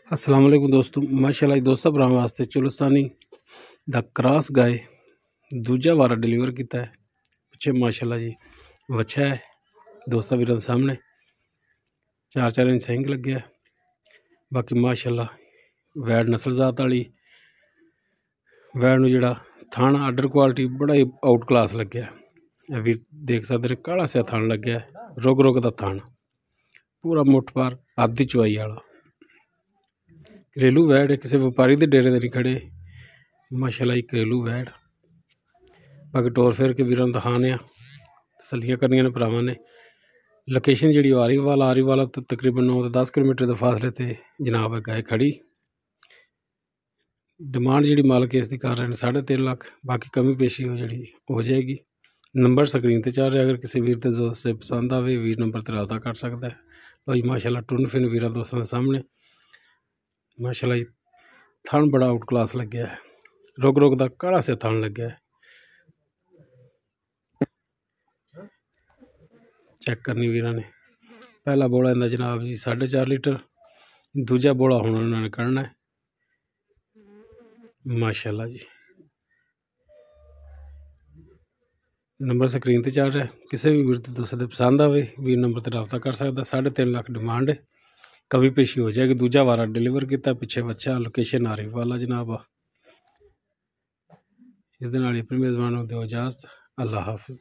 अस्सलाम वालेकुम दोस्तों, माशाअल्लाह दोस्तों भरावां वास्ते चुलस्तानी दा क्रॉस गाय दूजा वारा डिलीवर किया है। पिछे माशाअल्लाह जी वच्छा है दोस्तों वीरां दे सामने 4-4 इंच सिंग लग्या है। बाकी माशाअल्लाह वैड़ नस्ल जात वाली वैड़ नूं जिहड़ा थण आर्डर क्वालिटी बड़ा ही आउट क्लास लग्या है। भी देख सकते हैं काला सिया थण लग्या है, रुग रुग दा थण पूरा मुठ पार आधी चुआई वाला घरेलू वैड़ है, किसी व्यापारी के डेरे ते नहीं खड़े। माशाअल्लाह ही घरेलू वैड़ बाकी टोर फेर के वीरां दिखाने तसलियां करनियां ने भरावां ने। लोकेशन जी आरीवाला तो तकरीबन 9 तो 10 किलोमीटर के फासले ते जनाब है गाय खड़ी। डिमांड जी मालक इसकी कर रहे हैं 3.5 लाख। बाकी कमी पेशी हो जाएगी। नंबर स्क्रीन पर चल रहा है, अगर किसी वीर के दोस्त से पसंद आए वीर नंबर पर रब्ता कर सकता है। लो जी माशाअल्लाह टुन फिन वीर दोस्तों के सामने माशाअल्लाह थन बड़ा आउट क्लास लग्या है, रुग रुग दा काला से थन लग्या है। चेक करनी वीरां ने। पहला बोला इंदा जनाब जी 4.5 लीटर, दूजा बोला हुण उन्होंने कढ़ना है। माशाअल्लाह जी नंबर स्क्रीन पर चल रहा है, किसी भी वीर दोस्त पसंद आए वीर नंबर पर रब्ता कर सकता। 3.5 लाख डिमांड है, कभी पेशी हो जाएगी। दूजा वारा डिलीवर किया, पिछे बच्चा। लोकेशन आरीवाला जनाब। इस दे नाल अपनी मेजबान दो इजाजत। अल्लाह हाफिज़।